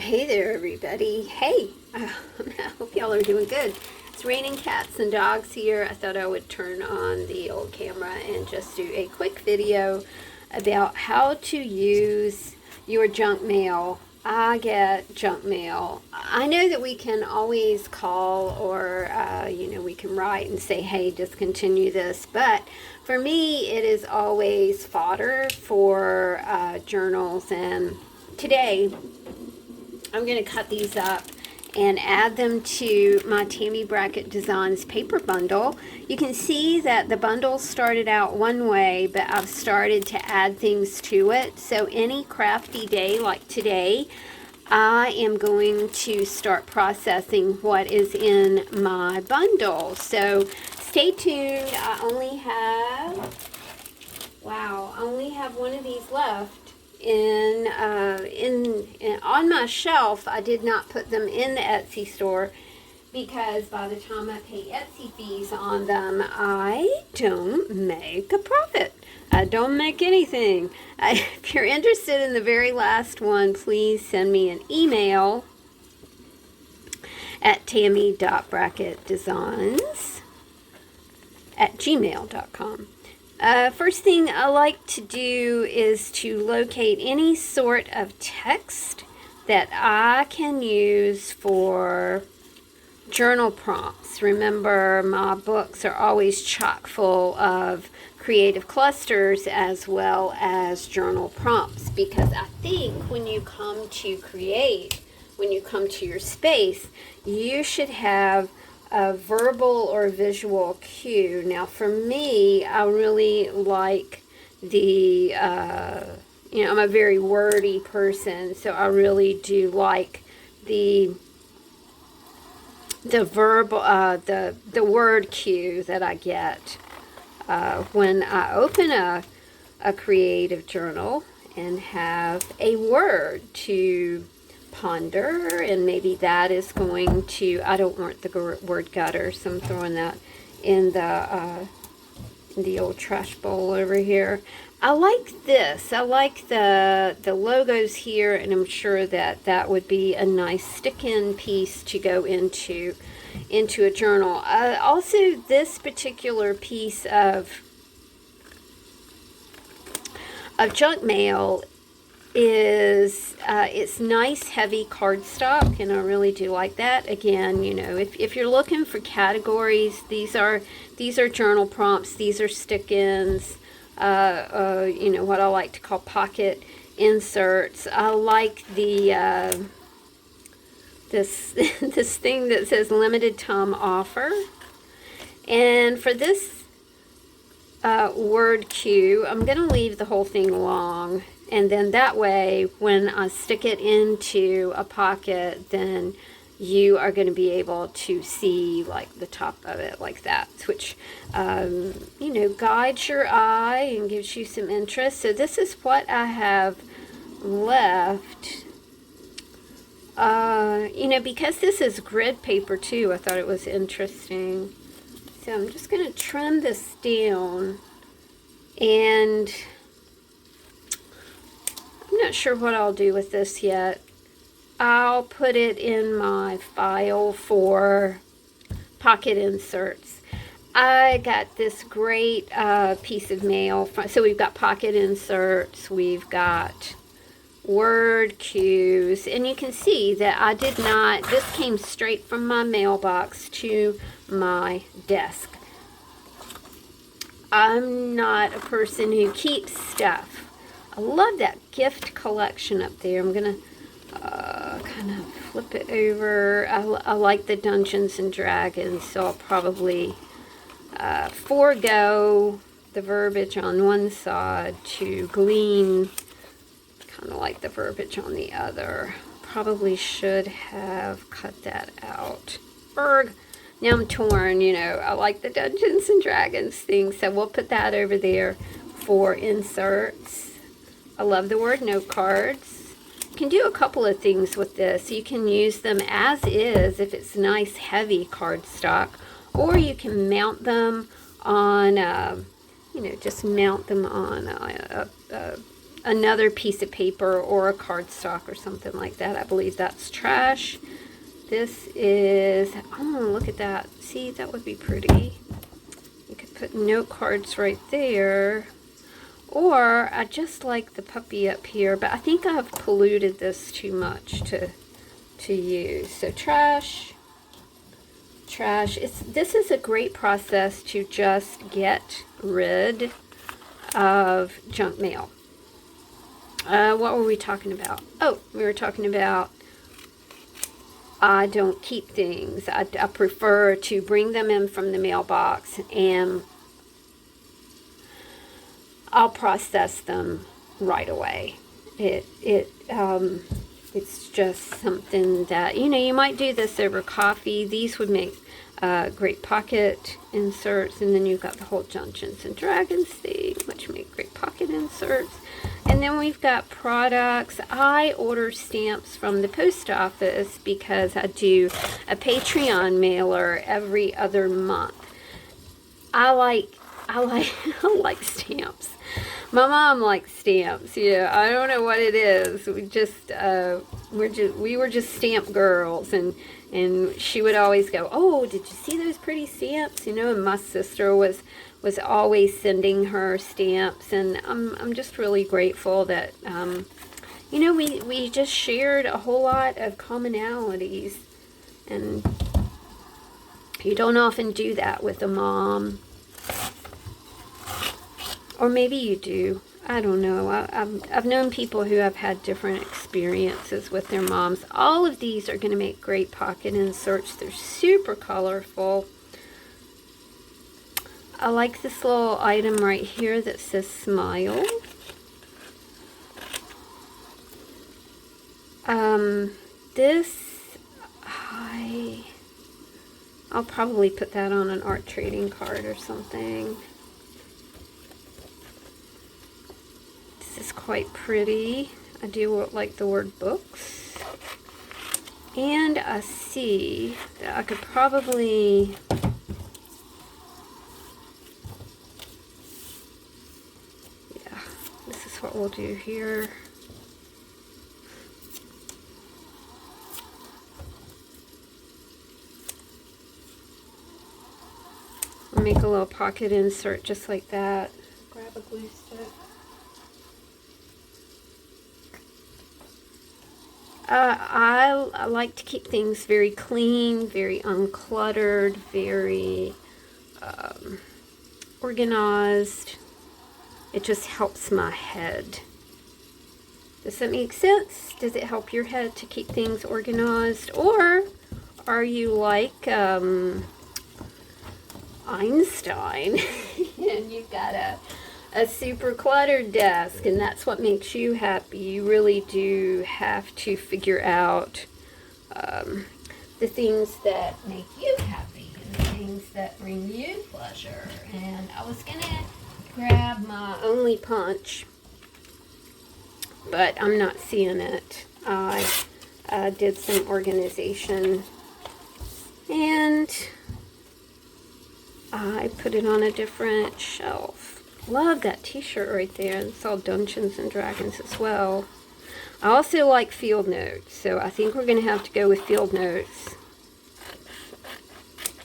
Hey there, everybody. Hey, I hope y'all are doing good. It's raining cats and dogs here. I thought I would turn on the old camera and just do a quick video about how to use your junk mail. I get junk mail. I know that we can always call or, we can write and say, hey, discontinue this. But for me, it is always fodder for journals. And today, I'm going to cut these up and add them to my Tammy Brackett Designs paper bundle. You can see that the bundle started out one way, but I've started to add things to it. So any crafty day like today, I am going to start processing what is in my bundle. So stay tuned. I only have one of these left. On my shelf. I did not put them in the Etsy store because by the time I pay Etsy fees on them, I don't make a profit. I don't make anything. If you're interested in the very last one, please send me an email at tammy.brackettdesigns@gmail.com. First thing I like to do is to locate any sort of text that I can use for journal prompts. Remember, my books are always chock full of creative clusters as well as journal prompts, because I think when you come to create, when you come to your space, you should have a verbal or visual cue. Now for me, I really like the, I'm a very wordy person, so I really do like the verbal, the word cue that I get when I open a creative journal and have a word to ponder, and maybe that is going to, I don't want the word gutter, so I'm throwing that in the old trash bowl over here. I like this. I like the logos here, and I'm sure that that would be a nice stick-in piece to go into a journal. Also, this particular piece of junk mail is it's nice heavy cardstock, and I really do like that. Again, if you're looking for categories, these are journal prompts, these are stick-ins, what I like to call pocket inserts. I like the this this thing that says limited time offer, and for this word cue, I'm going to leave the whole thing long. And then that way, when I stick it into a pocket, then you are going to be able to see like the top of it like that, which, guides your eye and gives you some interest. So this is what I have left. Because this is grid paper too, I thought it was interesting. So I'm just going to trim this down, and I'm not sure what I'll do with this yet. I'll put it in my file for pocket inserts. I got this great piece of mail. So we've got pocket inserts, we've got word cues, and you can see that I did not, this came straight from my mailbox to my desk. I'm not a person who keeps stuff. I love that gift collection up there. I'm going to kind of flip it over. I like the Dungeons and Dragons, so I'll probably forego the verbiage on one side to glean kind of like the verbiage on the other. Probably should have cut that out. Berg. Now I'm torn, I like the Dungeons and Dragons thing, so we'll put that over there for inserts. I love the word note cards. You can do a couple of things with this. You can use them as is if it's nice heavy cardstock, or you can mount them on, just mount them on a another piece of paper or a cardstock or something like that. I believe that's trash. This is, oh, look at that. See, that would be pretty. You could put note cards right there. Or I just like the puppy up here, but I think I've polluted this too much to use. So trash. This is a great process to just get rid of junk mail. What were we talking about? Oh, we were talking about I don't keep things. I prefer to bring them in from the mailbox, and I'll process them right away. It's just something that, you know, you might do this over coffee. These would make great pocket inserts, and then you've got the whole Dungeons and Dragons thing, which make great pocket inserts. And then we've got products. I order stamps from the post office because I do a Patreon mailer every other month. I like stamps. My mom likes stamps. Yeah, I don't know what it is. We were just stamp girls, and she would always go, "Oh, did you see those pretty stamps?" You know, and my sister was always sending her stamps, and I'm just really grateful that you know, we just shared a whole lot of commonalities, and you don't often do that with a mom. Or maybe you do. I don't know. I've known people who have had different experiences with their moms. All of these are going to make great pocket inserts. They're super colorful. I like this little item right here that says smile. I'll probably put that on an art trading card or something. Is quite pretty. I do like the word books, and I see that I could probably this is what we'll do here. I'll make a little pocket insert just like that. Grab a glue stick. I like to keep things very clean, very uncluttered, very organized. It just helps my head. Does that make sense? Does it help your head to keep things organized? Or are you like Einstein and you've got a super cluttered desk, and that's what makes you happy? You really do have to figure out the things that make you happy and the things that bring you pleasure. And I was gonna grab my Only Punch, but I'm not seeing it. I did some organization and I put it on a different shelf. Love that t-shirt right there. It's all Dungeons and Dragons as well. I also like field notes, so I think we're going to have to go with field notes,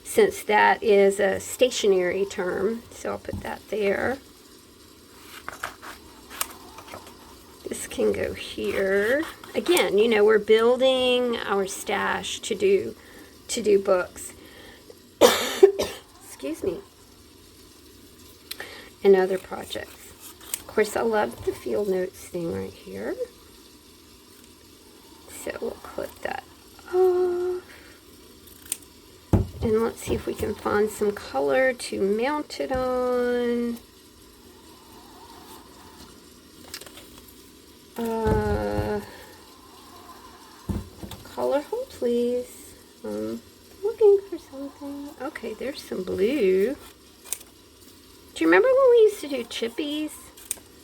since that is a stationary term. So I'll put that there. This can go here. Again, you know, we're building our stash to do books. Excuse me. And other projects. Of course, I love the field notes thing right here. So we'll clip that off. And let's see if we can find some color to mount it on. Color hole, please. Looking for something. Okay, there's some blue. Do you remember when we used to do chippies?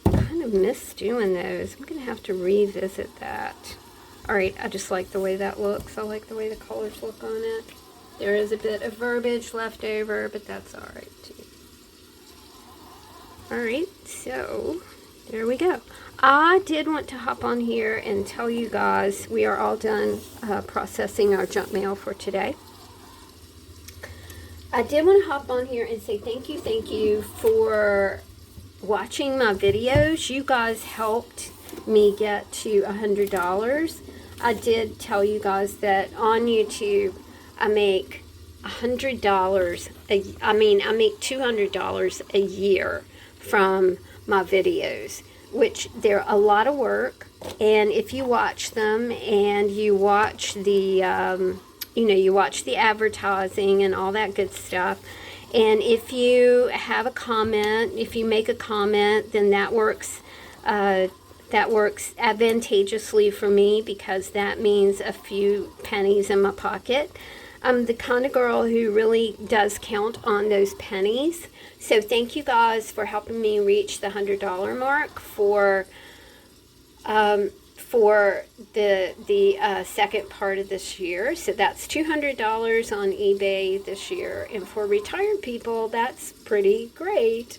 I kind of miss doing those. I'm going to have to revisit that. Alright, I just like the way that looks. I like the way the colors look on it. There is a bit of verbiage left over, but that's alright too. Alright, so There we go. I did want to hop on here and tell you guys we are all done processing our junk mail for today. I did want to hop on here and say thank you for watching my videos. You guys helped me get to $100. I did tell you guys that on YouTube I make $100 I make $200 a year from my videos, which they're a lot of work. And if you watch them and you watch the you watch the advertising and all that good stuff, and if you have a comment, if you make a comment, then that works advantageously for me, because that means a few pennies in my pocket. I'm the kind of girl who really does count on those pennies. So thank you guys for helping me reach the $100 mark for the second part of this year. So that's $200 on eBay this year, and for retired people, that's pretty great.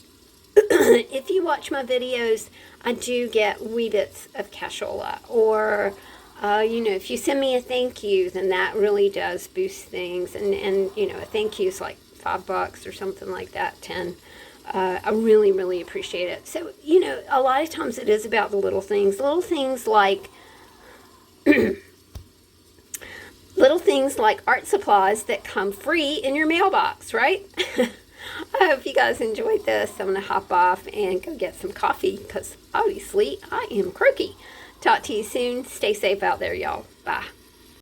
If you watch my videos, I do get wee bits of cashola, or if you send me a thank you, then that really does boost things. And a thank you is like $5 or something like that, 10. I really, really appreciate it. So, a lot of times it is about the little things like little things like art supplies that come free in your mailbox, right? I hope you guys enjoyed this. I'm going to hop off and go get some coffee, because obviously I am croaky. Talk to you soon. Stay safe out there, y'all. Bye.